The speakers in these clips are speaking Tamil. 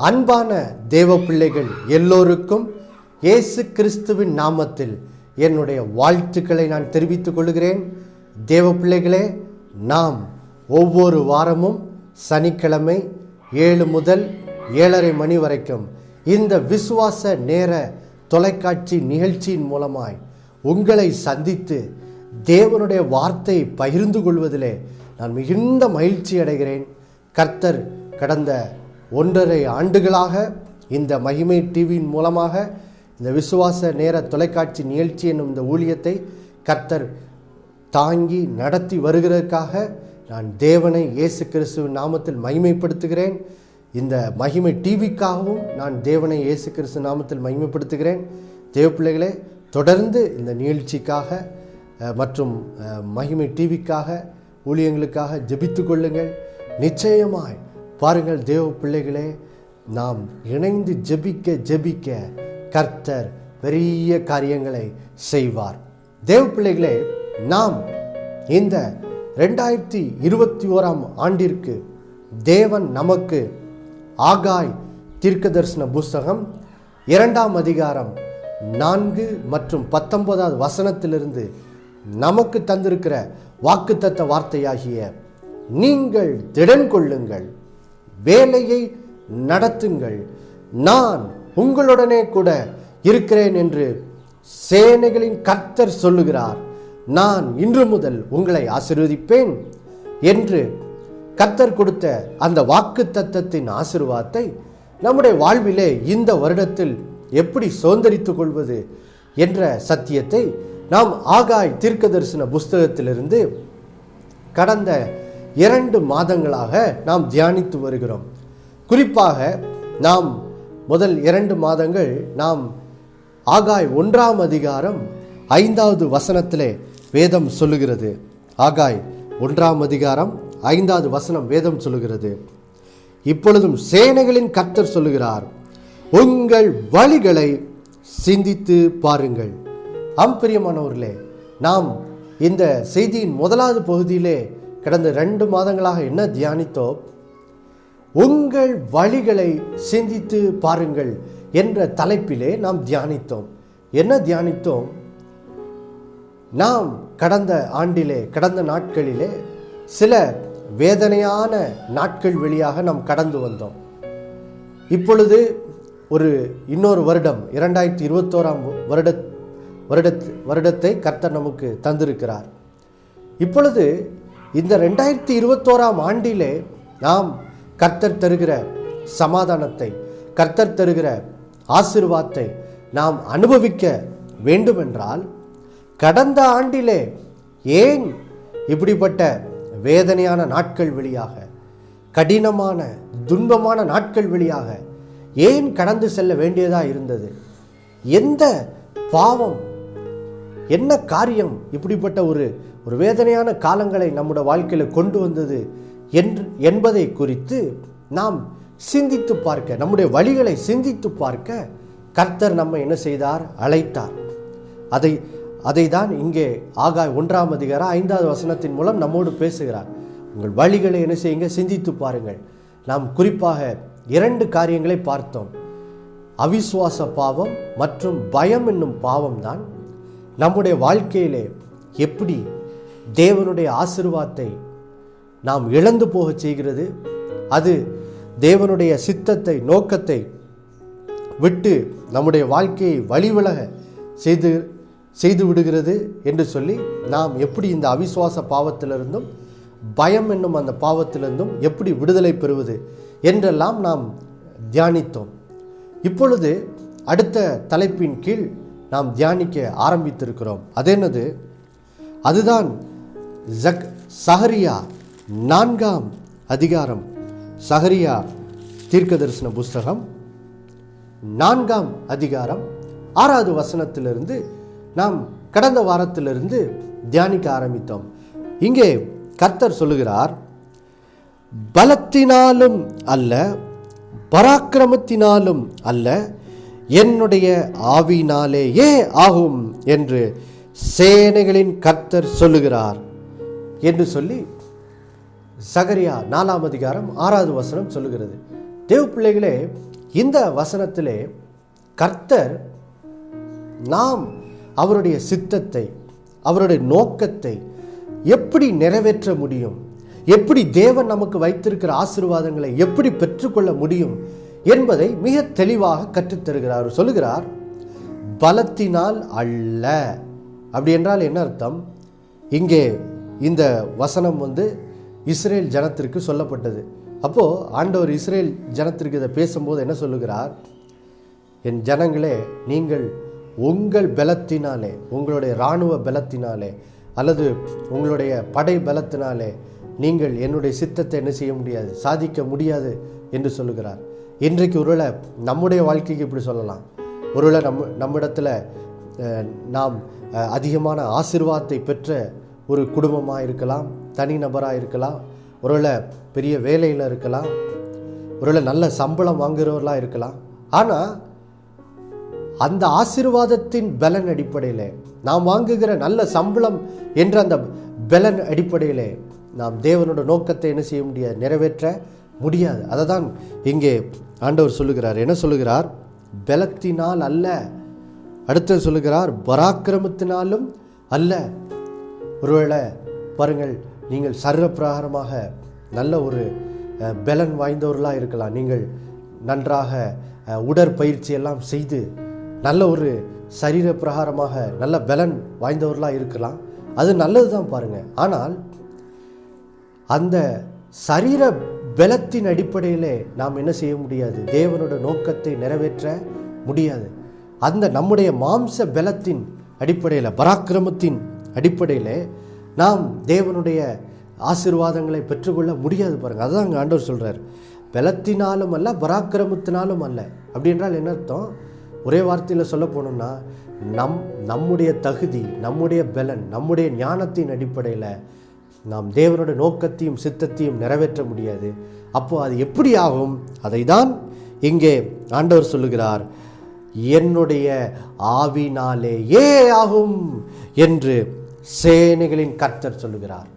அன்பான தேவ பிள்ளைகள் எல்லோருக்கும் இயேசு கிறிஸ்துவின் நாமத்தில் என்னுடைய வாழ்த்துக்களை நான் தெரிவித்துக் கொள்கிறேன். தேவ பிள்ளைகளே, நாம் ஒவ்வொரு வாரமும் சனிக்கிழமை 7 முதல் 7:30 மணி வரைக்கும் இந்த விசுவாச நேர தொலைக்காட்சி நிகழ்ச்சியின் மூலமாய் உங்களை சந்தித்து தேவனுடைய வார்த்தையை பகிர்ந்து கொள்வதிலே நான் மிகுந்த மகிழ்ச்சி அடைகிறேன். கர்த்தர் கடந்த 1.5 ஆண்டுகளாக இந்த மகிமை டிவியின் மூலமாக இந்த விசுவாச நேர தொலைக்காட்சி நிகழ்ச்சி என்னும் இந்த ஊழியத்தை கர்த்தர் தாங்கி நடத்தி வருகிறதுக்காக நான் தேவனை இயேசு கிறிஸ்துவின் நாமத்தில் மகிமைப்படுத்துகிறேன். இந்த மகிமை டிவிக்காகவும் நான் தேவனை இயேசு கிறிஸ்து நாமத்தில் மகிமைப்படுத்துகிறேன். தேவ பிள்ளைகளே, தொடர்ந்து இந்த நிகழ்ச்சிக்காக மற்றும் மகிமை டிவிக்காக ஊழியங்களுக்காக ஜெபித்து கொள்ளுங்கள். நிச்சயமாய் பாருங்கள் தேவ பிள்ளைகளே, நாம் இணைந்து ஜெபிக்க கர்த்தர் பெரிய காரியங்களை செய்வார். தேவ பிள்ளைகளே, நாம் இந்த 2021 ஆண்டிற்கு தேவன் நமக்கு ஆகாய் தீர்க்கதரிசன புஸ்தகம் 2ஆம் அதிகாரம் 4 மற்றும் 19வது வசனத்திலிருந்து நமக்கு தந்திருக்கிற வாக்குத்தத்த வார்த்தையாகிய நீங்கள் திடன் கொள்ளுங்கள், வேலையை நடத்துங்கள், நான் உங்களுடனே கூட இருக்கிறேன் என்று சேனைகளின் கர்த்தர் சொல்லுகிறார். நான் இன்று முதல் உங்களை ஆசீர்வதிப்பேன் என்று கர்த்தர் கொடுத்த அந்த வாக்குத்தத்தத்தின் ஆசீர்வாதத்தை நம்முடைய வாழ்விலே இந்த வருடத்தில் எப்படி சுதந்தரித்துக் கொள்வது என்ற சத்தியத்தை நாம் ஆகாய் தீர்க்கதரிசன புஸ்தகத்திலிருந்து கடந்த 2 மாதங்களாக நாம் தியானித்து வருகிறோம். குறிப்பாக நாம் முதல் 2 மாதங்கள் நாம் ஆகாய் 1ஆம் அதிகாரம் 5வது வசனத்திலே வேதம் சொல்லுகிறது. ஆகாய் 1ஆம் அதிகாரம் 5வது வசனம் வேதம் சொல்லுகிறது, இப்பொழுதும் சேனைகளின் கர்த்தர் சொல்லுகிறார், உங்கள் வழிகளை சிந்தித்து பாருங்கள். பிரியமானவர்களே, நாம் இந்த செய்தியின் 1வது பகுதியிலே கடந்த 2 மாதங்களாக என்ன தியானித்தோம்? உங்கள் வழிகளை சிந்தித்து பாருங்கள் என்ற தலைப்பிலே நாம் தியானித்தோம். என்ன தியானித்தோம்? நாம் கடந்த நாட்களிலே சில வேதனையான நாட்கள் வழியாக நாம் கடந்து வந்தோம். இப்பொழுது இன்னொரு வருடம் 2021 வருடத்தை கர்த்தர் நமக்கு தந்திருக்கிறார். இப்பொழுது இந்த 2021 ஆண்டிலே நாம் கர்த்தர் தருகிற சமாதானத்தை, கர்த்தர் தருகிற ஆசீர்வாதத்தை நாம் அனுபவிக்க வேண்டுமென்றால் கடந்த ஆண்டிலே ஏன் இப்படிப்பட்ட வேதனையான நாட்கள் வழியாக, கடினமான துன்பமான நாட்கள் வழியாக ஏன் கடந்து செல்ல வேண்டியதாக இருந்தது? எந்த பாவம், என்ன காரியம் இப்படிப்பட்ட ஒரு வேதனையான காலங்களை நம்முடைய வாழ்க்கையில் கொண்டு வந்தது என்பதை குறித்து நாம் சிந்தித்து பார்க்க, நம்முடைய வழிகளை சிந்தித்து பார்க்க கர்த்தர் நம்ம என்ன செய்தார்? அழைத்தார். அதை தான் இங்கே ஆகாய் 1ஆம் அதிகாரம் 5வது வசனத்தின் மூலம் நம்மோடு பேசுகிறார். உங்கள் வழிகளை என்ன செய்யுங்க? சிந்தித்து பாருங்கள். நாம் குறிப்பாக 2 காரியங்களை பார்த்தோம். அவிசுவாச பாவம் மற்றும் பயம் என்னும் பாவம் தான் நம்முடைய வாழ்க்கையிலே எப்படி தேவனுடைய ஆசீர்வாதத்தை நாம் இழந்து போக செய்கிறது, அது தேவனுடைய சித்தத்தை, நோக்கத்தை விட்டு நம்முடைய வாழ்க்கையை வழிவிலக செய்து விடுகிறது என்று சொல்லி நாம் எப்படி இந்த அவிசுவாச பாவத்திலிருந்தும் பயம் என்னும் அந்த பாவத்திலிருந்தும் எப்படி விடுதலை பெறுவது என்றெல்லாம் நாம் தியானித்தோம். இப்பொழுது அடுத்த தலைப்பின் கீழ் நாம் தியானிக்க ஆரம்பித்திருக்கிறோம். அதென்னது? அதுதான் சகரியா 4ஆம் அதிகாரம், சகரியா தீர்க்கதரிசன புஸ்தகம் 4ஆம் அதிகாரம் 6வது வசனத்திலிருந்து நாம் கடந்த வாரத்திலிருந்து தியானிக்க ஆரம்பித்தோம். இங்கே கர்த்தர் சொல்லுகிறார், பலத்தினாலும் அல்ல, பராக்கிரமத்தினாலும் அல்ல, என்னுடைய ஆவியினாலேயே ஆகும் என்று சேனைகளின் கர்த்தர் சொல்லுகிறார் என்று சொல்லி சகரியா 4ஆம் அதிகாரம் 6வது வசனம் சொல்லுகிறது. தேவ பிள்ளைகளே, இந்த வசனத்திலே கர்த்தர் நாம் அவருடைய சித்தத்தை, அவருடைய நோக்கத்தை எப்படி நிறைவேற்ற முடியும், எப்படி தேவன் நமக்கு வைத்திருக்கிற ஆசீர்வாதங்களை எப்படி பெற்றுக்கொள்ள முடியும் என்பதை மிக தெளிவாக கற்றுத்தருகிறார். சொல்லுகிறார், பலத்தினால் அல்ல. அப்படி என்றால் என்ன அர்த்தம்? இங்கே இந்த வசனம் இஸ்ரேல் ஜனத்திற்கு சொல்லப்பட்டது. அப்போது ஆண்டவர் இஸ்ரேல் ஜனத்திற்கு இதை பேசும்போது என்ன சொல்லுகிறார்? என் ஜனங்களே, நீங்கள் உங்கள் பலத்தினாலே, உங்களுடைய இராணுவ பலத்தினாலே அல்லது உங்களுடைய படை பலத்தினாலே நீங்கள் என்னுடைய சித்தத்தை என்ன செய்ய முடியாது, சாதிக்க முடியாது என்று சொல்லுகிறார். இன்றைக்கு ஒருவேளை நம்முடைய வாழ்க்கைக்கு இப்படி சொல்லலாம். ஒருவேளை நம்மிடத்தில் நாம் அதிகமான ஆசீர்வாதத்தை பெற்ற ஒரு குடும்பமாக இருக்கலாம், தனிநபராக இருக்கலாம், ஒருவேளை பெரிய வேலையில் இருக்கலாம், ஒருவேளை நல்ல சம்பளம் வாங்குகிறவர்களாக இருக்கலாம். ஆனால் அந்த ஆசீர்வாதத்தின் பலன் அடிப்படையில், நாம் வாங்குகிற நல்ல சம்பளம் என்ற அந்த பலன் அடிப்படையில் நாம் தேவனோட நோக்கத்தை என்ன செய்ய முடியாது, நிறைவேற்ற முடியாது. அதை தான் இங்கே ஆண்டவர் சொல்லுகிறார். என்ன சொல்லுகிறார்? பலத்தினால் அல்ல. அடுத்து சொல்லுகிறார், பராக்கிரமத்தினாலும் அல்ல. ஒருவேளை பாருங்கள், நீங்கள் சர்வ பிரகாரமாக நல்ல ஒரு பலன் வாய்ந்தவர்களாக இருக்கலாம். நீங்கள் நன்றாக உடற்பயிற்சி எல்லாம் செய்து நல்ல ஒரு சரீர பிரகாரமாக நல்ல பலன் வாய்ந்தவர்களாக இருக்கலாம். அது நல்லது தான் பாருங்கள். ஆனால் அந்த சரீர பலத்தின் அடிப்படையிலே நாம் என்ன செய்ய முடியாது, தேவனோட நோக்கத்தை நிறைவேற்ற முடியாது. அந்த நம்முடைய மாம்ச பலத்தின் அடிப்படையில், பராக்கிரமத்தின் அடிப்படையில் நாம் தேவனுடைய ஆசீர்வாதங்களை பெற்றுக்கொள்ள முடியாது பாருங்கள். அதுதான் அங்கே ஆண்டவர் சொல்கிறார், பலத்தினாலும் அல்ல, பராக்கிரமத்தினாலும் அல்ல. அப்படி என்றால் என்ன அர்த்தம்? ஒரே வார்த்தையில் சொல்ல போனோம்னா, நம்முடைய தகுதி, நம்முடைய பலன், நம்முடைய ஞானத்தின் அடிப்படையில் நாம் தேவனோட நோக்கத்தையும் சித்தத்தையும் நிறைவேற்ற முடியாது. அப்போ அது எப்படி ஆகும்? அதை தான் இங்கே ஆண்டவர் சொல்லுகிறார், என்னுடைய ஆவினாலேயே ஆகும் என்று சேனைகளின் கர்த்தர் சொல்லுகிறார்.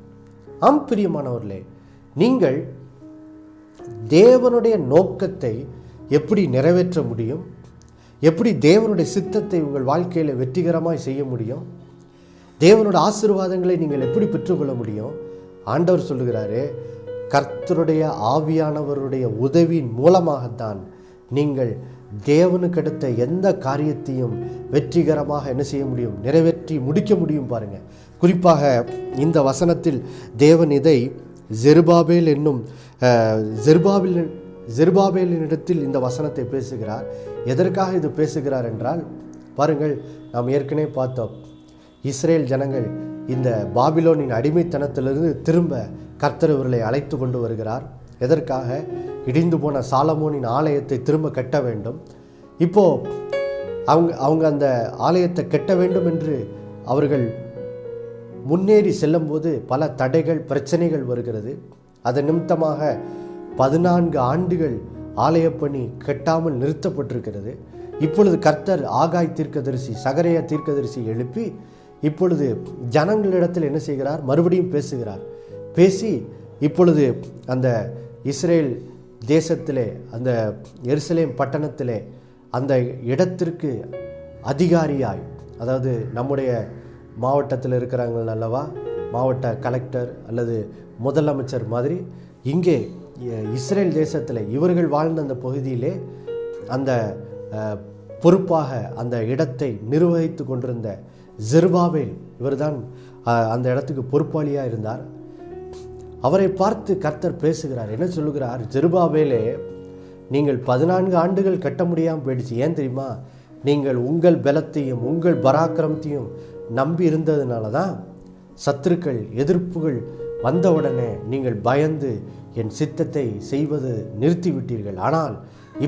ஆம் பிரியமானவர்களே, நீங்கள் தேவனுடைய நோக்கத்தை எப்படி நிறைவேற்ற முடியும், எப்படி தேவனுடைய சித்தத்தை உங்கள் வாழ்க்கையில் வெற்றிகரமாக செய்ய முடியும், தேவனோட ஆசீர்வாதங்களை நீங்கள் எப்படி பெற்றுக்கொள்ள முடியும்? ஆண்டவர் சொல்லுகிறாரு, கர்த்தருடைய ஆவியானவருடைய உதவியின் மூலமாகத்தான் நீங்கள் தேவனுக்கு அடுத்த எந்த காரியத்தையும் வெற்றிகரமாக என்ன செய்ய முடியும், நிறைவேற்றி முடிக்க முடியும். பாருங்கள், குறிப்பாக இந்த வசனத்தில் தேவன் இதை ஜெருபாபேல் என்னும் ஜெருபாபேலினிடத்தில் இந்த வசனத்தை பேசுகிறார். எதற்காக இது பேசுகிறார் என்றால், பாருங்கள், நாம் ஏற்கனவே பார்த்தோம், இஸ்ரேல் ஜனங்கள் இந்த பாபிலோனின் அடிமைத்தனத்திலிருந்து திரும்ப கர்த்தர் இவர்களை அழைத்து கொண்டு வருகிறார். எதற்காக? இடிந்து போன சாலமோனின் ஆலயத்தை திரும்ப கட்ட வேண்டும். இப்போது அவங்க அந்த ஆலயத்தை கட்ட வேண்டும் என்று அவர்கள் முன்னேறி செல்லும்போது பல தடைகள், பிரச்சனைகள் வருகிறது. அதன் நிமித்தமாக 14 ஆண்டுகள் ஆலயப்பணி கட்டாமல் நிறுத்தப்பட்டிருக்கிறது. இப்பொழுது கர்த்தர் ஆகாய் தீர்க்கதரிசி, சகரியா தீர்க்கதரிசி எழுப்பி இப்பொழுது ஜனங்களிடத்தில் என்ன செய்கிறார், மறுபடியும் பேசுகிறார். பேசி இப்பொழுது அந்த இஸ்ரேல் தேசத்திலே, அந்த எருசலேம் பட்டணத்திலே அந்த இடத்திற்கு அதிகாரியாய், அதாவது நம்முடைய மாவட்டத்தில் இருக்கிறாங்க அல்லவா, மாவட்ட கலெக்டர் அல்லது முதலமைச்சர் மாதிரி, இங்கே இஸ்ரேல் தேசத்தில் இவர்கள் வாழ்ந்த அந்த பகுதியிலே அந்த பொறுப்பாக அந்த இடத்தை நிர்வகித்து கொண்டிருந்த ஜெருபாபேல், இவர்தான் அந்த இடத்துக்கு பொறுப்பாளியாக இருந்தார். அவரை பார்த்து கர்த்தர் பேசுகிறார். என்ன சொல்லுகிறார்? ஜெருபாபேலே, நீங்கள் 14 ஆண்டுகள் கட்ட முடியாமல் போயிடுச்சு. ஏன் தெரியுமா? நீங்கள் உங்கள் பலத்தையும் உங்கள் பராக்கிரமத்தையும் நம்பி இருந்ததுனால தான் சத்துருக்கள், எதிர்ப்புகள் வந்தவுடனே நீங்கள் பயந்து என் சித்தத்தை செய்வது நிறுத்திவிட்டீர்கள். ஆனால்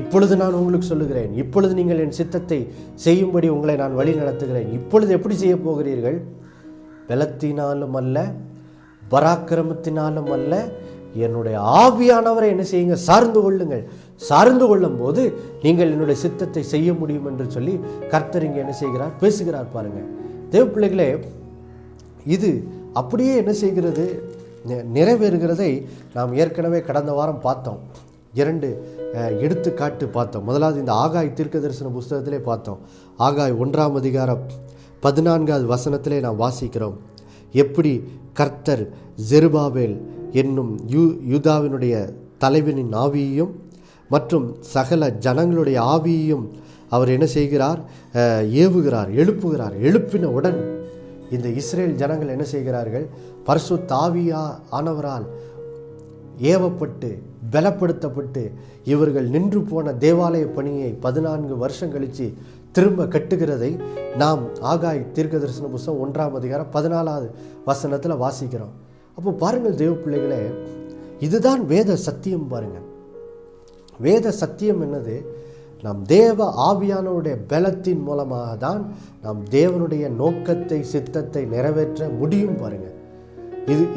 இப்பொழுது நான் உங்களுக்கு சொல்லுகிறேன், இப்பொழுது நீங்கள் என் சித்தத்தை செய்யும்படி உங்களை நான் வழி நடத்துகிறேன். இப்பொழுது எப்படி செய்ய போகிறீர்கள்? பலத்தினாலும் அல்ல, பராக்கிரமத்தினாலும் அல்ல, என்னுடைய ஆவியானவரை என்ன செய்யுங்க, சார்ந்து கொள்ளுங்கள். சார்ந்து கொள்ளும் போது நீங்கள் என்னுடைய சித்தத்தை செய்ய முடியும் என்று சொல்லி கர்த்தர் இங்கே என்ன செய்கிறார், பேசுகிறார். பாருங்கள் தேவ பிள்ளைகளே, இது அப்படியே என்ன செய்கிறது, நிறைவேறுகிறதை நாம் ஏற்கனவே கடந்த வாரம் பார்த்தோம். 2 எடுத்துக்காட்டு பார்த்தோம். முதலாவது இந்த ஆகாய் தீர்க்க தரிசன புஸ்தகத்திலே பார்த்தோம். ஆகாய் 1ஆம் அதிகாரம் 14வது வசனத்திலே நாம் வாசிக்கிறோம், எப்படி கர்த்தர் ஜெருபாபேல் என்னும் யூதாவினுடைய தலைவனின் ஆவியையும் மற்றும் சகல ஜனங்களுடைய ஆவியையும் அவர் என்ன செய்கிறார், ஏவுகிறார், எழுப்புகிறார். எழுப்பினவுடன் இந்த இஸ்ரேல் ஜனங்கள் என்ன செய்கிறார்கள், பரிசுத்த ஆவியானவரால் ஏவப்பட்டு பலப்படுத்தப்பட்டு இவர்கள் நின்று போன தேவாலய பணியை 14 வருஷம் கழித்து திரும்ப கட்டுகிறதை நாம் ஆகாய் தீர்க்க தரிசன புஸ்தகம் 1ஆம் அதிகாரம் 14வது வசனத்தில் வாசிக்கிறோம். அப்போ பாருங்கள் தேவ பிள்ளைகளே, இதுதான் வேத சத்தியம். பாருங்கள், வேத சத்தியம் என்னது, நாம் தேவ ஆவியானவருடைய பலத்தின் மூலமாக தான் நாம் தேவனுடைய நோக்கத்தை சித்தத்தை நிறைவேற்ற முடியும். பாருங்கள்,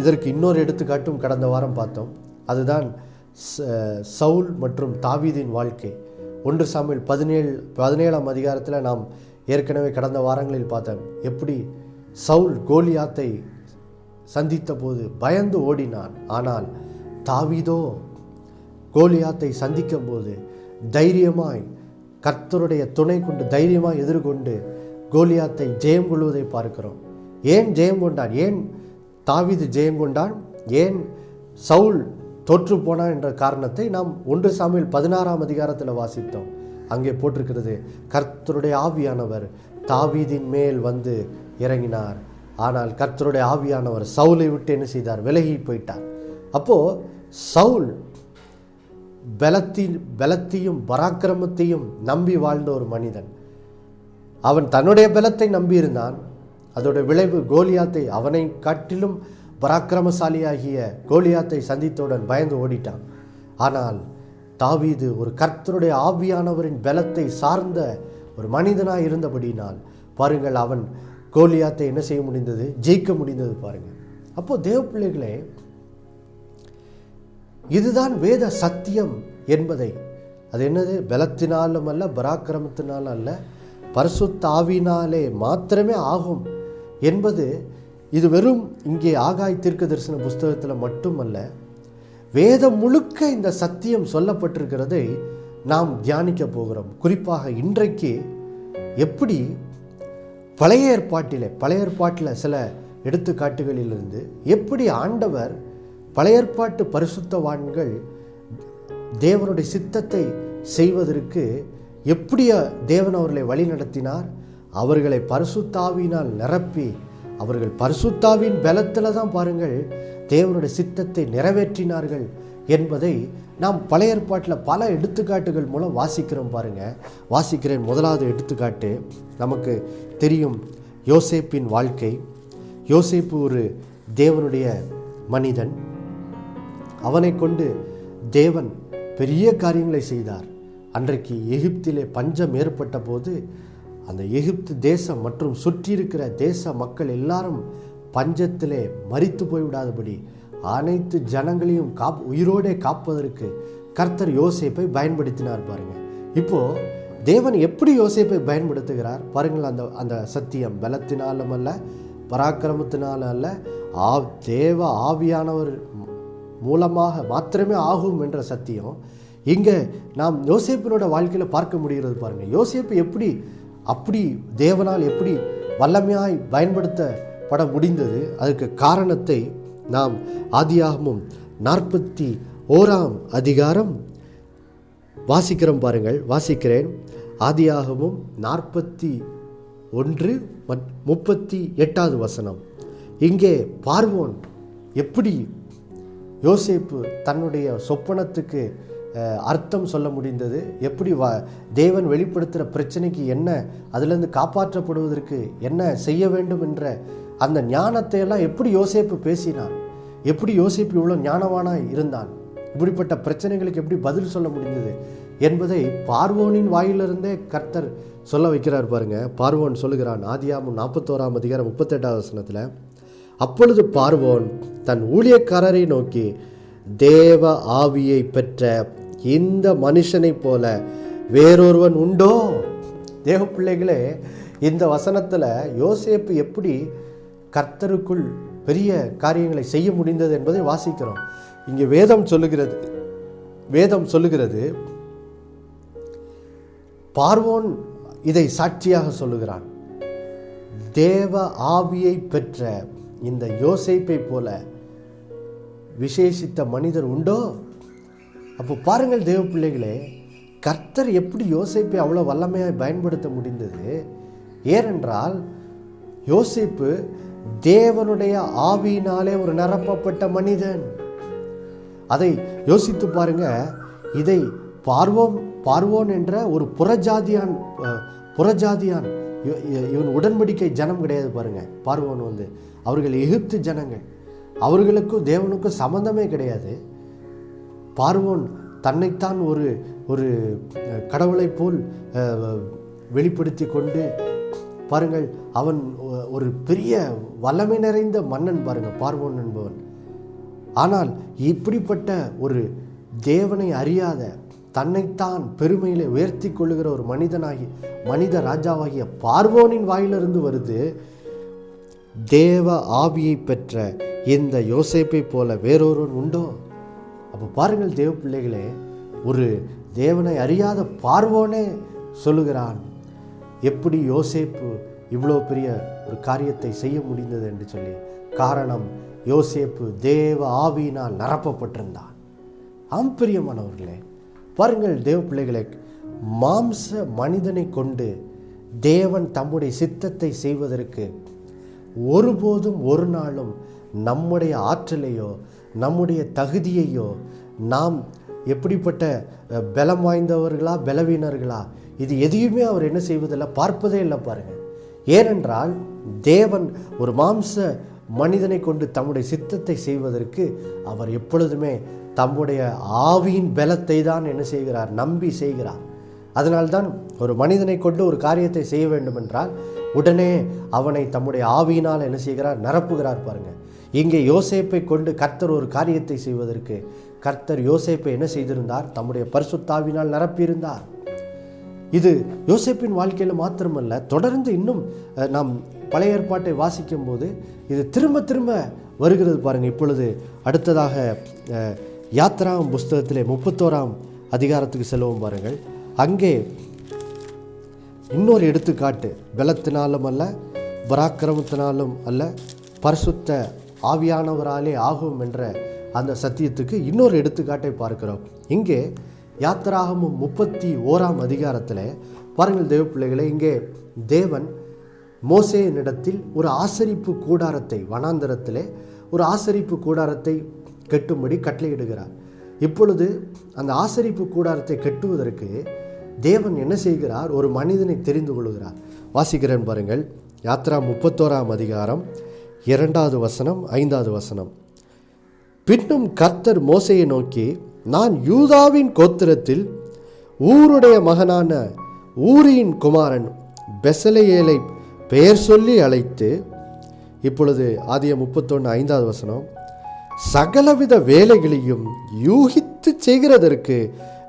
இதற்கு இன்னொரு எடுத்துக்காட்டும் கடந்த வாரம் பார்த்தோம். அதுதான் சவுல் மற்றும் தாவீதின் வாழ்க்கை. 1 சாமுவேல் 17ஆம் அதிகாரத்தில் நாம் ஏற்கனவே கடந்த வாரங்களில் பார்த்தோம், எப்படி சவுல் கோலியாத்தை சந்தித்த போது பயந்து ஓடினான். ஆனால் தாவீதோ கோலியாத்தை சந்திக்கும் போது தைரியமாய் கர்த்தருடைய துணை கொண்டு தைரியமாய் எதிர்கொண்டு கோலியாத்தை ஜெயம் கொள்வதை பார்க்கிறோம். ஏன் ஜெயம் கொண்டான்? ஏன் தாவீது ஜெயம் கொண்டான்? ஏன் சவுல் தோற்று போனான் என்ற காரணத்தை நாம் 1 சாமுவேல் 16ஆம் அதிகாரத்தில் வாசித்தோம். அங்கே போட்டிருக்கிறது, கர்த்தருடைய ஆவியானவர் தாவீதின் மேல் வந்து இறங்கினார். ஆனால் கர்த்தருடைய ஆவியானவர் சவுலை விட்டு என்ன செய்தார், விலகி போயிட்டார். அப்போது சவுல் பலத்தையும் பராக்கிரமத்தையும் நம்பி வாழ்ந்த ஒரு மனிதன். அவன் தன்னுடைய பலத்தை நம்பியிருந்தான். அதோட விளைவு கோலியாத்தை, அவனை காட்டிலும் பராக்கிரமசாலியாகிய கோலியாத்தை சந்தித்தவுடன் பயந்து ஓடிட்டான். ஆனால் தாவீது ஒரு கர்த்தருடைய ஆவியானவரின் பலத்தை சார்ந்த ஒரு மனிதனாக இருந்தபடினால் பாருங்கள், அவன் கோலியாத்தை என்ன செய்ய முடிந்தது, ஜெயிக்க முடிந்தது. பாருங்கள், அப்போது தேவ பிள்ளைகளே, இதுதான் வேத சத்தியம் என்பதை, அது என்னது, பலத்தினாலும் அல்ல பராக்கிரமத்தினாலும் அல்ல பரிசுத்த ஆவியினாலே மாத்திரமே ஆகும் என்பது, இது வெறும் இங்கே ஆகாய் தீர்க்க தரிசன புஸ்தகத்தில் மட்டுமல்ல, வேதம் முழுக்க இந்த சத்தியம் சொல்லப்பட்டிருக்கிறதை நாம் தியானிக்க போகிறோம். குறிப்பாக இன்றைக்கு எப்படி பழைய ஏற்பாட்டில் சில எடுத்துக்காட்டுகளிலிருந்து எப்படி ஆண்டவர் பழைய ஏற்பாட்டு பரிசுத்தவான்கள் தேவனுடைய சித்தத்தை செய்வதற்கு எப்படி தேவன் அவர்களை வழி நடத்தினார், அவர்களை பரிசுத்தாவியினால் நிரப்பி அவர்கள் பரிசுத்தாவின் பலத்தில் தான் பாருங்கள் தேவனுடைய சித்தத்தை நிறைவேற்றினார்கள் என்பதை நாம் பழைய ஏற்பாட்டில் பல எடுத்துக்காட்டுகள் மூலம் வாசிக்கிறோம். பாருங்கள், வாசிக்கிறேன். முதலாவது எடுத்துக்காட்டு நமக்கு தெரியும், யோசேப்பின் வாழ்க்கை. யோசேப்பு ஒரு தேவனுடைய மனிதன். அவனை கொண்டு தேவன் பெரிய காரியங்களை செய்தார். அன்றைக்கு எகிப்திலே பஞ்சம் ஏற்பட்ட போது அந்த எகிப்து தேசம் மற்றும் சுற்றி இருக்கிற தேச மக்கள் எல்லாரும் பஞ்சத்திலே மரித்து போய்விடாதபடி அனைத்து ஜனங்களையும் உயிரோடே காப்பதற்கு கர்த்தர் யோசேப்பை பயன்படுத்தினார். பாருங்கள், இப்போது தேவன் எப்படி யோசேப்பை பயன்படுத்துகிறார் பாருங்கள். அந்த சத்தியம் பலத்தினாலும் அல்ல பராக்கிரமத்தினாலும் அல்ல, தேவ ஆவியானவர் மூலமாக மாத்திரமே ஆகும் என்ற சத்தியம் இங்கே நாம் யோசேப்பினோட வாழ்க்கையில் பார்க்க முடிகிறது. பாருங்கள், யோசேப்பு அப்படி தேவனால் எப்படி வல்லமையாய் பயன்படுத்தப்பட முடிந்தது, அதற்கு காரணத்தை நாம் ஆதியாகமம் 41ஆம் அதிகாரம் வாசிக்கிறோம். பாருங்கள், வாசிக்கிறேன். ஆதியாகமம் 41:38 வசனம். இங்கே பார்வோன் எப்படி யோசேப்பு தன்னுடைய சொப்பனத்துக்கு அர்த்தம் சொல்ல முடிந்தது, எப்படி தேவன் வெளிப்படுத்துகிற பிரச்சனைக்கு என்ன, அதிலிருந்து காப்பாற்றப்படுவதற்கு என்ன செய்ய வேண்டும் என்ற அந்த ஞானத்தை எல்லாம் எப்படி யோசேப்பு பேசினான், எப்படி யோசேப்பு இவ்வளோ ஞானவானாய் இருந்தான், இப்படிப்பட்ட பிரச்சனைகளுக்கு எப்படி பதில் சொல்ல முடிந்தது என்பதை பார்வோனின் வாயிலிருந்தே கர்த்தர் சொல்ல வைக்கிறார். பாருங்க, பார்வோன் சொல்லுகிறான். ஆதியாகமம் 41ஆம் அதிகாரம் 38வது வசனத்தில், அப்பொழுது பார்வோன் தன் ஊழியக்காரரை நோக்கி, தேவ ஆவியை பெற்ற இந்த மனுஷனை போல வேறொருவன் உண்டோ? தேவ பிள்ளைகளே, இந்த வசனத்தில் யோசேப்பு எப்படி கர்த்தருக்குள் பெரிய காரியங்களை செய்ய முடிந்தது என்பதை வாசிக்கிறோம். இங்கே வேதம் சொல்லுகிறது, வேதம் சொல்லுகிறது, பார்வோன் இதை சாட்சியாக சொல்லுகிறான். தேவ ஆவியை பெற்ற இந்த யோசேப்பை போல விசேஷித்த மனிதர் உண்டோ? அப்போ பாருங்கள் தேவ பிள்ளைகளே, கர்த்தர் எப்படி யோசேப்பை அவ்வளோ வல்லமையாக பயன்படுத்த முடிந்தது? ஏனென்றால் யோசேப்பு தேவனுடைய ஆவியினாலே ஒரு நிரப்பப்பட்ட மனிதன். அதை யோசித்து பாருங்க. இதை பார்வோன் என்ற ஒரு புறஜாதியான் இவன் உடன்படிக்கை ஜனம் கிடையாது பாருங்க. பார்வோன் அவர்கள் எகிப்து ஜனங்கள், அவர்களுக்கும் தேவனுக்கும் சம்பந்தமே கிடையாது. பார்வோன் தன்னைத்தான் ஒரு கடவுளை போல் வெளிப்படுத்தி கொண்டு பாருங்கள், அவன் ஒரு பெரிய வல்லமை நிறைந்த மன்னன் பாருங்க பார்வோன் என்பவன். ஆனால் இப்படிப்பட்ட ஒரு தேவனை அறியாத, தன்னைத்தான் பெருமையிலே உயர்த்தி கொள்ளுகிற ஒரு மனித ராஜாவாகிய பார்வோனின் வாயிலிருந்து வருது, தேவ ஆவியை பெற்ற இந்த யோசேப்பை போல வேறொருவன் உண்டோ? அப்போ பாருங்கள் தேவ பிள்ளைகளே, ஒரு தேவனை அறியாத பார்வோனே சொல்லுகிறான், எப்படி யோசேப்பு இவ்வளோ பெரிய ஒரு காரியத்தை செய்ய முடிந்தது என்று சொல்லி. காரணம், யோசேப்பு தேவ ஆவியினால் நிரப்பப்பட்டிருந்தான். பிரியமானவர்களே, பாருங்கள் தேவ பிள்ளைகளே, மாம்ச மனிதனை கொண்டு தேவன் தம்முடைய சித்தத்தை செய்வதற்கு ஒருபோதும் ஒரு நாளும் நம்முடைய ஆற்றலையோ நம்முடைய தகுதியையோ, நாம் எப்படிப்பட்ட பலம் வாய்ந்தவர்களா பலவீனர்களா, இது எதையுமே அவர் என்ன செய்வதில்லை, பார்ப்பதே இல்லை பாருங்கள். ஏனென்றால் தேவன் ஒரு மாம்ச மனிதனை கொண்டு தம்முடைய சித்தத்தை செய்வதற்கு அவர் எப்பொழுதுமே தம்முடைய ஆவியின் பலத்தை தான் என்ன செய்கிறார், நம்பி செய்கிறார். அதனால்தான் ஒரு மனிதனை கொண்டு ஒரு காரியத்தை செய்ய வேண்டும் என்றால் உடனே அவனை தம்முடைய ஆவியினால் என்ன செய்கிறார், நிரப்புகிறார் பாருங்கள். இங்கே யோசேப்பை கொண்டு கர்த்தர் ஒரு காரியத்தை செய்வதற்கு கர்த்தர் யோசேப்பை என்ன செய்திருந்தார், தம்முடைய பரிசுத்தாவினால் நிரப்பியிருந்தார். இது யோசேப்பின் வாழ்க்கையில் மாத்திரமல்ல, தொடர்ந்து இன்னும் நாம் பழைய ஏற்பாட்டை வாசிக்கும் போது இது திரும்ப திரும்ப வருகிறது பாருங்கள். இப்பொழுது அடுத்ததாக யாத்ராம் புஸ்தகத்திலே 31ஆம் அதிகாரத்துக்கு செல்வோம் பாருங்கள். அங்கே இன்னொரு எடுத்துக்காட்டு, பலத்தினாலும் அல்ல பராக்கிரமத்தினாலும் அல்ல பரிசுத்த ஆவியானவராலே ஆகும் என்ற அந்த சத்தியத்துக்கு இன்னொரு எடுத்துக்காட்டை பார்க்கிறோம். இங்கே யாத்திராகமும் 31ஆம் அதிகாரத்தில் பாருங்கள் தேவ பிள்ளைகளே, இங்கே தேவன் மோசேயினிடத்தில் ஒரு ஆசரிப்பு கூடாரத்தை, வனாந்தரத்திலே ஒரு ஆசரிப்பு கூடாரத்தை கட்டும்படி கட்டளையிடுகிறார். இப்பொழுது அந்த ஆசரிப்பு கூடாரத்தை கட்டுவதற்கு தேவன் என்ன செய்கிறார், ஒரு மனிதனை தெரிந்து கொள்கிறார். வாசிக்கிறேன் பாருங்கள். யாத்ரா 31ஆம் அதிகாரம் 2வது வசனம் 5வது வசனம். பின்னும் கர்த்தர் மோசேயை நோக்கி, நான் யூதாவின் கோத்திரத்தில் ஊருடைய மகனான ஊரியின் குமாரன் பெசலெயேலை பெயர் சொல்லி அழைத்து, இப்பொழுது ஆதியாகமம் 31:5வது வசனம், சகலவித வேலைகளையும் யூகித்து செய்கிறதற்கு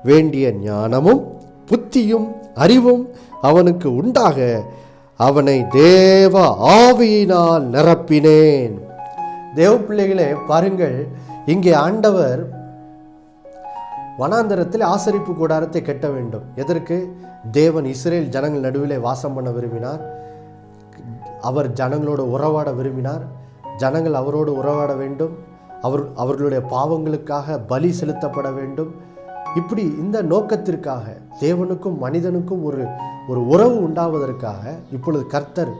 வேண்டிய ஞானமும் புத்தியும் அறிவும் அவனுக்கு உண்டாக அவனை தேவ ஆவியினால் நிரப்பினேன். தேவ பிள்ளைகளே பாருங்கள், இங்கே ஆண்டவர் வனாந்தரத்தில் ஆசரிப்பு கூடாரத்தை கட்ட வேண்டும். எதற்கு? தேவன் இஸ்ரேல் ஜனங்கள் நடுவிலே வாசம் பண்ண விரும்பினார். அவர் ஜனங்களோடு உறவாட விரும்பினார். ஜனங்கள் அவரோடு உறவாட வேண்டும். அவர்களுடைய பாவங்களுக்காக பலி செலுத்தப்பட வேண்டும். இப்படி இந்த நோக்கத்திற்காக தேவனுக்கும் மனிதனுக்கும் ஒரு உறவு உண்டாவதற்காக இப்பொழுது கர்த்தர்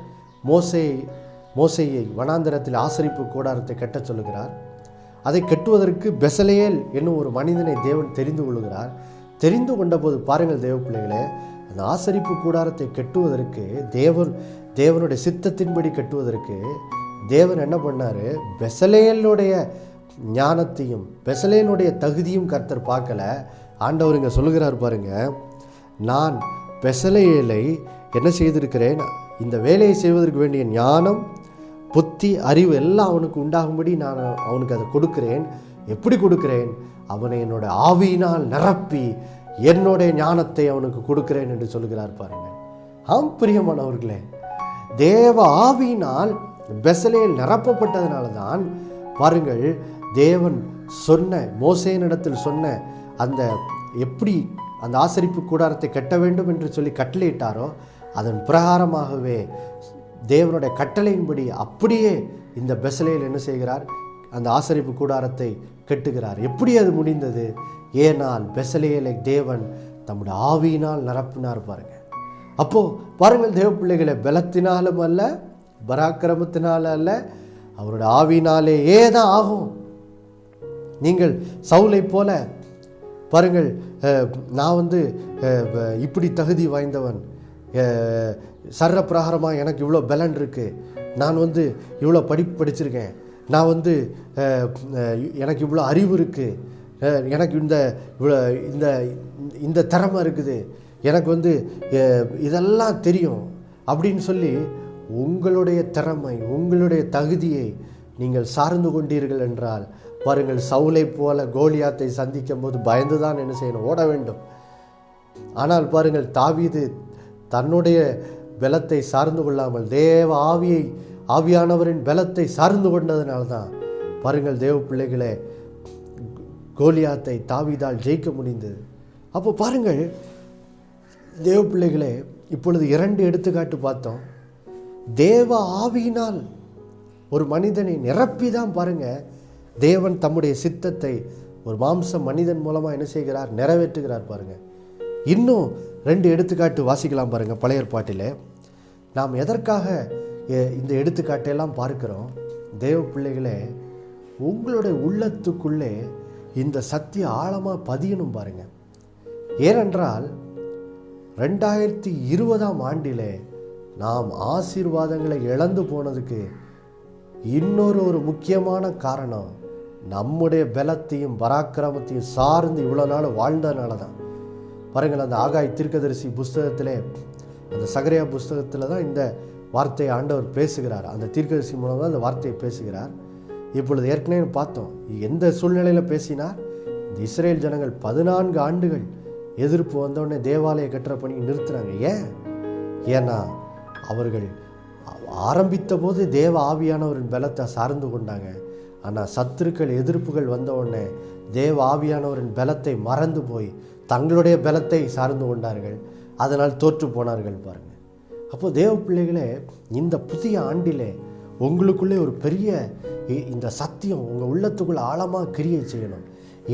மோசேயை வனாந்தரத்தில் ஆசரிப்பு கூடாரத்தை கட்ட சொல்லுகிறார். அதை கட்டுவதற்கு பெசலெயேல் என்னும் ஒரு மனிதனை தேவன் தெரிந்து கொள்கிறார். தெரிந்து கொண்ட போது பாருங்கள் தேவ பிள்ளைகளே, அந்த ஆசரிப்பு கூடாரத்தை கட்டுவதற்கு தேவனுடைய சித்தத்தின்படி கட்டுவதற்கு தேவன் என்ன பண்ணார், பெசலெயேலுடைய ஞானத்தையும் பெசலெயேலுடைய தகுதியும் கர்த்தர் பார்க்கல. ஆண்டவர் இங்கே சொல்லுகிறார் பாருங்க, நான் பெசலெயேலை என்ன செய்திருக்கிறேன், இந்த வேலையை செய்வதற்கு வேண்டிய ஞானம் புத்தி அறிவு எல்லாம் அவனுக்கு உண்டாகும்படி நான் அவனுக்கு அதை கொடுக்கிறேன். எப்படி கொடுக்கிறேன்? அவனை என்னோட ஆவியினால் நிரப்பி என்னுடைய ஞானத்தை அவனுக்கு கொடுக்கிறேன் என்று சொல்லுகிறார் பாருங்கள். பிரியமானவர்களே, தேவ ஆவியினால் பெசலெயேல் நிரப்பப்பட்டதுனால தான் பாருங்கள் தேவன் சொன்ன மோசேயினிடத்தில் சொன்ன அந்த எப்படி அந்த ஆசரிப்பு கூடாரத்தை கட்ட வேண்டும் என்று சொல்லி கட்டளையிட்டாரோ அதன் பிரகாரமாகவே தேவனுடைய கட்டளையின்படி அப்படியே இந்த பெசலேல் என்ன செய்கிறார், அந்த ஆசரிப்பு கூடாரத்தை கட்டுகிறார். எப்படி அது முடிந்தது? ஏனால் பெசலேலை தேவன் தம்முடைய ஆவியினால் நிரப்பினார். பாருங்க, அப்போ பாருங்கள் தேவ பிள்ளைகளை, பலத்தினாலும் அல்ல, பராக்கிரமத்தினால அல்ல, அவருடைய ஆவியினாலேயே தான் ஆகும். நீங்கள் சவுலை போல பாருங்கள், நான் இப்படி தகுதி வாய்ந்தவன், சர்ற பிரகாரமாக எனக்கு இவ்வளோ பலன் இருக்குது, நான் இவ்வளோ படிப்பு படிச்சிருக்கேன், நான் எனக்கு இவ்வளோ அறிவு இருக்குது, எனக்கு இந்த இந்த திறமை இருக்குது, எனக்கு இதெல்லாம் தெரியும் அப்படின்னு சொல்லி உங்களுடைய திறமை, உங்களுடைய தகுதியை நீங்கள் சார்ந்து கொண்டீர்கள் என்றால் பாருங்கள், சவுலை போல கோலியாத்தை சந்திக்கும் போது பயந்து தான் என்ன செய்யணும், ஓட வேண்டும். ஆனால் பாருங்கள், தாவீது தன்னுடைய பலத்தை சார்ந்து கொள்ளாமல் தேவ ஆவியானவரின் பலத்தை சார்ந்து கொண்டதுனால்தான் பாருங்கள் தேவ பிள்ளைகளே, கோலியாத்தை தாவீதால் ஜெயிக்க முடிந்தது. அப்போ பாருங்கள் தேவ பிள்ளைகளே, இப்பொழுது 2 எடுத்துக்காட்டு பார்த்தோம். தேவ ஆவியினால் ஒரு மனிதனை நிரப்பி தான் பாருங்க தேவன் தம்முடைய சித்தத்தை ஒரு மாம்ச மனிதன் மூலமாக என்ன செய்கிறார், நிறைவேற்றுகிறார். பாருங்க, இன்னும் 2 எடுத்துக்காட்டு வாசிக்கலாம் பாருங்க. பழைய ஏற்பாட்டில் நாம் எதற்காக இந்த எடுத்துக்காட்டையெல்லாம் பார்க்கிறோம்? தேவ பிள்ளைகளே, உங்களுடைய உள்ளத்துக்குள்ளே இந்த சத்தியம் ஆழமாக பதியணும் பாருங்க. ஏனென்றால் 2020ஆம் ஆண்டிலே நாம் ஆசீர்வாதங்களை இழந்து போனதுக்கு இன்னொரு முக்கியமான காரணம் நம்முடைய பலத்தையும் பராக்கிரமத்தையும் சார்ந்து இவ்வளோ நாள் வாழ்ந்ததுனால தான். பாருங்கள், அந்த ஆகாய் தீர்க்கதரிசி புஸ்தகத்திலே, அந்த சகரியா புஸ்தகத்தில் தான் இந்த வார்த்தையை ஆண்டவர் பேசுகிறார். அந்த தீர்க்கதரிசி மூலம் தான் அந்த வார்த்தையை பேசுகிறார். இப்பொழுது ஏற்கனவே பார்த்தோம் எந்த சூழ்நிலையில் பேசினார். இந்த இஸ்ரேல் ஜனங்கள் 14 ஆண்டுகள் எதிர்ப்பு வந்தவுடனே தேவாலய கட்டுற பணியை நிறுத்துறாங்க. ஏன்னா அவர்கள் ஆரம்பித்த போது தேவ ஆவியானவரின் பலத்தை சார்ந்து கொண்டாங்க. ஆனால் சத்துருக்கள் எதிர்ப்புகள் வந்தவுடனே தேவ ஆவியானவரின் பலத்தை மறந்து போய் தங்களுடைய பலத்தை சார்ந்து கொண்டார்கள். அதனால் தோற்று போனார்கள். பாருங்கள், அப்போது தேவ பிள்ளைகளே, இந்த புதிய ஆண்டிலே உங்களுக்குள்ளே ஒரு பெரிய இந்த சத்தியம் உங்கள் உள்ளத்துக்குள்ளே ஆழமாக கிரியை செய்யணும்.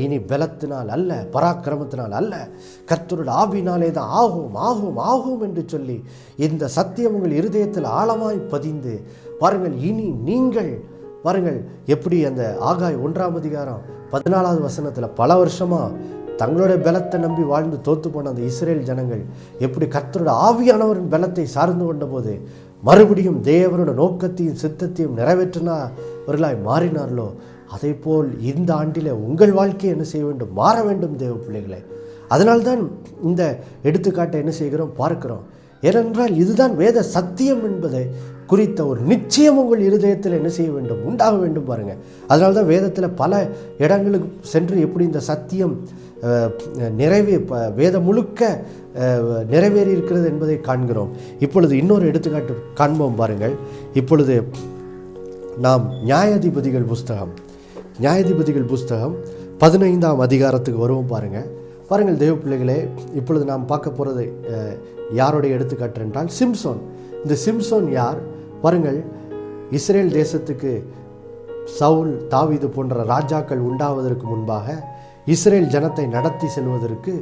இனி பலத்தினால் அல்ல, பராக்கிரமத்தினால் அல்ல, கர்த்தருடைய ஆவினாலே தான் ஆகும் ஆகும் ஆகும் என்று சொல்லி இந்த சத்தியம் உங்கள் இருதயத்தில் ஆழமாய் பதிந்து பாருங்கள். இனி நீங்கள் பாருங்கள் எப்படி அந்த ஆகாய் 1ஆம் அதிகாரம் 14வது வசனத்தில் பல வருஷமாக தங்களுடைய பலத்தை நம்பி வாழ்ந்து தோற்று போன அந்த இஸ்ரேல் ஜனங்கள் எப்படி கர்த்தருடைய ஆவியானவரின் பலத்தை சார்ந்து கொண்ட போது மறுபடியும் தேவனுடைய நோக்கத்தையும் சித்தத்தையும் நிறைவேற்றினவர்களாய் மாறினார்களோ, அதே போல் இந்த ஆண்டில் உங்கள் வாழ்க்கையை என்ன செய்ய வேண்டும், மாற வேண்டும் தேவ பிள்ளைகளை. அதனால்தான் இந்த எடுத்துக்காட்டை என்ன செய்கிறோம், பார்க்கிறோம். ஏனென்றால் இதுதான் வேத சத்தியம் என்பதை குறித்த ஒரு நிச்சயம் உங்கள் இருதயத்தில் என்ன செய்ய வேண்டும், உண்டாக வேண்டும். பாருங்கள், அதனால்தான் வேதத்தில் பல இடங்களுக்கு சென்று எப்படி இந்த சத்தியம் வேதம் முழுக்க நிறைவேறி இருக்கிறது என்பதை காண்கிறோம். இப்பொழுது இன்னொரு எடுத்துக்காட்டு காண்போம் பாருங்கள். இப்பொழுது நாம் நியாயாதிபதிகள் புஸ்தகம் 15ஆம் அதிகாரத்துக்கு வருவோம். பாருங்கள் தேவ பிள்ளைகளே, இப்பொழுது நாம் பார்க்க போகிறது யாருடைய எடுத்துக்காட்டு என்றால் சிம்சோன். இந்த சிம்சோன் யார் பாருங்கள். இஸ்ரேல் தேசத்துக்கு சவுல், தாவீது போன்ற ராஜாக்கள் உண்டாவதற்கு முன்பாக இஸ்ரேல் ஜனத்தை நடத்தி செல்வதற்கு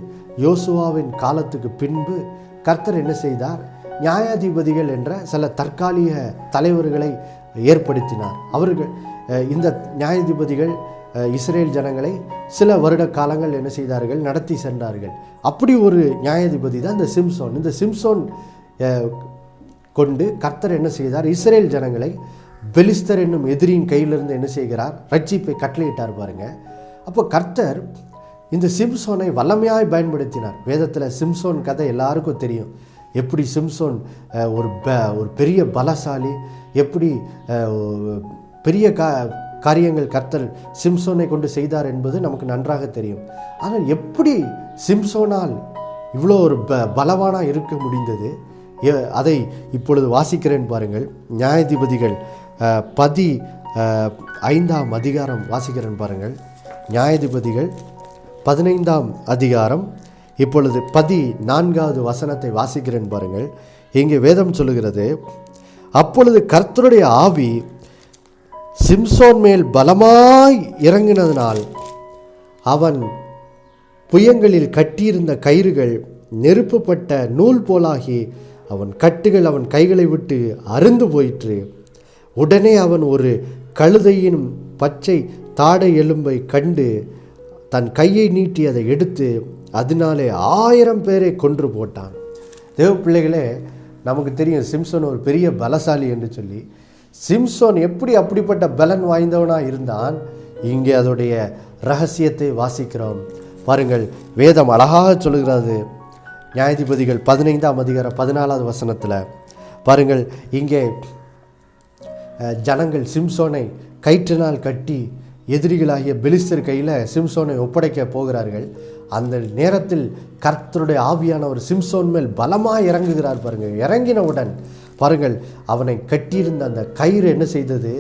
யோசுவாவின் காலத்துக்கு பின்பு கர்த்தர் என்ன செய்தார், நியாயாதிபதிகள் என்ற சில தற்காலிக தலைவர்களை ஏற்படுத்தினார். அவர்கள் இந்த நியாயாதிபதிகள் இஸ்ரேல் ஜனங்களை சில வருட காலங்கள் என்ன செய்தார்கள், நடத்தி சென்றார்கள். அப்படி ஒரு நியாயாதிபதி தான் இந்த சிம்சோன். இந்த சிம்சோன் கொண்டு கர்த்தர் என்ன செய்தார், இஸ்ரேல் ஜனங்களை பெலிஸ்தர் என்னும் எதிரியின் கையிலிருந்து என்ன செய்கிறார், ரட்சிப்பை கட்டளையிட்டார். பாருங்க, அப்போ கர்த்தர் இந்த சிம்சோனை வல்லமையாய் பயன்படுத்தினார். வேதத்தில் சிம்சோன் கதை எல்லாருக்கும் தெரியும். எப்படி சிம்சோன் ஒரு பெரிய பலசாலி, எப்படி பெரிய காரியங்கள் கர்த்தர் சிம்சோனை கொண்டு செய்தார் என்பது நமக்கு நன்றாக தெரியும். ஆனால் எப்படி சிம்சோனால் இவ்வளோ ஒரு பலவானாக இருக்க முடிந்தது, அதை இப்பொழுது வாசிக்கிறேன் பாருங்கள். நியாயாதிபதிகள் 15ஆம் அதிகாரம் வாசிக்கிறேன் பாருங்கள். நியாயாதிபதிகள் 15ஆம் அதிகாரம் இப்பொழுது 14வது வசனத்தை வாசிக்கிறேன் பாருங்கள். இங்கே வேதம் சொல்லுகிறது, அப்பொழுது கர்த்தருடைய ஆவி சிம்சோன் மேல் பலமாய் இறங்கினதினால் அவன் புயங்களில் கட்டியிருந்த கயிறுகள் நெருப்புப்பட்ட நூல் போலாகி அவன் கட்டுகள் அவன் கைகளை விட்டு அறுந்து போயிற்று. உடனே அவன் ஒரு கழுதையின் பச்சை தாடை எலும்பை கண்டு தன் கையை நீட்டி அதை எடுத்து அதனாலே 1000 பேரை கொன்று போட்டான். தேவ பிள்ளைகளே, நமக்கு தெரியும் சிம்சோன் ஒரு பெரிய பலசாலி என்று சொல்லி. சிம்சோன் எப்படி அப்படிப்பட்ட பலன் வாய்ந்தவனாக இருந்தான், இங்கே அதோடைய ரகசியத்தை வாசிக்கிறோம் பாருங்கள். வேதம் அழகாக சொல்லுகிறது. நியாயாதிபதிகள் 15ஆம் அதிகாரம் 14வது வசனத்தில் பாருங்கள். இங்கே ஜனங்கள் சிம்சோனை கயிற்றினால் கட்டி எதிரிகளாகிய பெலிஸ்தர் கையில் சிம்சோனை ஒப்படைக்க போகிறார்கள். அந்த நேரத்தில் கர்த்தருடைய ஆவியானவர் சிம்சோன் மேல் பலமாக இறங்குகிறார் பாருங்கள். இறங்கினவுடன் பாருங்கள், அவனை கட்டியிருந்த அந்த கயிறு என்ன செய்தது,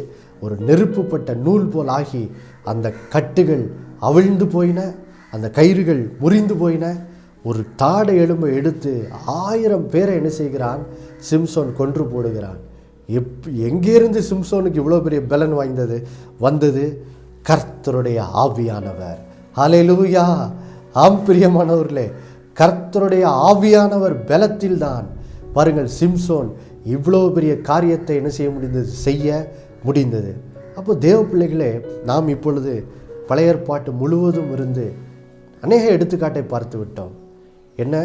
ஒரு நெருப்புப்பட்ட நூல் போல் ஆகி அந்த கட்டுகள் அவிழ்ந்து போயின, அந்த கயிறுகள் முறிந்து போயின. ஒரு தாடை எலும்பை எடுத்து 1000 பேரை என்ன செய்கிறான், சிம்சோன் கொன்று போடுகிறான். எங்கேருந்து சிம்சோனுக்கு இவ்வளோ பெரிய பலன் வந்தது? கர்த்தருடைய ஆவியானவர். ஹல்லேலூயா! ஆம் பிரியமானவர்களே, கர்த்தருடைய ஆவியானவர் பலத்தில் தான் பாருங்கள் சிம்சோன் இவ்வளோ பெரிய காரியத்தை என்ன செய்ய முடிந்தது. அப்போ தேவ பிள்ளைகளே, நாம் இப்பொழுது பழைய ஏற்பாட்டு முழுவதும் இருந்து அநேக எடுத்துக்காட்டை பார்த்து விட்டோம். என்ன,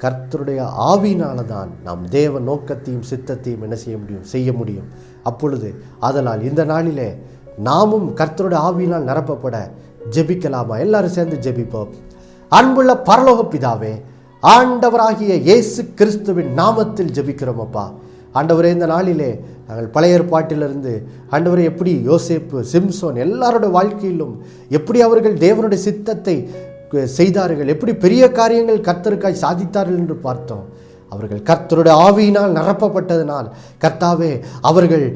கர்த்தருடைய ஆவியினால தான் நாம் தேவ நோக்கத்தையும் சித்தத்தையும் என்ன செய்ய முடியும். அப்பொழுது ஆதலால் இந்த நாளிலே நாமும் கர்த்தருடைய ஆவியினால் நிரப்பப்பட ஜெபிக்கலாமா? எல்லாரும் சேர்ந்து ஜெபிப்போம். அன்புள்ள பரலோக பிதாவே, ஆண்டவராகிய இயேசு கிறிஸ்துவின் நாமத்தில் ஜெபிக்கிறோம் அப்பா. ஆண்டவரே, இந்த நாளிலே நாங்கள் பழைய ஏற்பாட்டிலிருந்து ஆண்டவரே எப்படி யோசேப்பு, சிம்சோன் எல்லாரோட வாழ்க்கையிலும் எப்படி அவர்கள் தேவனுடைய சித்தத்தை செய்தார்கள், எப்படி பெரிய காரியங்கள் கர்த்தருக்காய் சாதித்தார்கள் என்று பார்த்தோம். அவர்கள் கர்த்தருடைய ஆவியினால் நிரப்பப்பட்டதனால் கர்த்தாவே அவர்கள்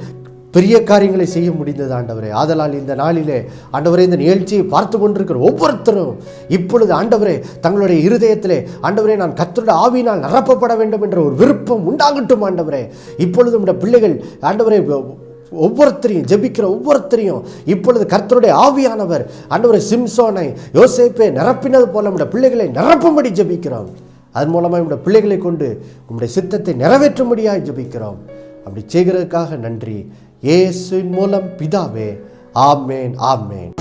பெரிய காரியங்களை செய்ய முடிந்தது ஆண்டவரே. ஆதலால் இந்த நாளிலே ஆண்டவரே, இந்த நிகழ்ச்சியை பார்த்து கொண்டிருக்கிற ஒவ்வொருத்தரும் இப்பொழுது ஆண்டவரே தங்களுடைய இருதயத்திலே ஆண்டவரே நான் கர்த்தருடைய ஆவியினால் நிரப்பப்பட வேண்டும் என்ற ஒரு விருப்பம் உண்டாகட்டும் ஆண்டவரே. இப்பொழுது நம்முடைய பிள்ளைகள் ஆண்டவரே ஒவ்வொருத்தரையும் ஜெபிக்கிற ஒவ்வொருத்தரையும் இப்பொழுது கர்த்தருடைய ஆவியானவர் ஆண்டவரே சிம்சோனை யோசேப்பை நிரப்பினது போல நம்முடைய பிள்ளைகளை நிரப்பும்படி ஜெபிக்கிறோம். அதன் மூலமாக நம்முடைய பிள்ளைகளை கொண்டு உங்களுடைய சித்தத்தை நிறைவேற்றும்படியாக ஜெபிக்கிறோம். அப்படி செய்கிறதுக்காக நன்றி. இயேசுவின் மூலம் பிதாவே, ஆமேன், ஆமேன்.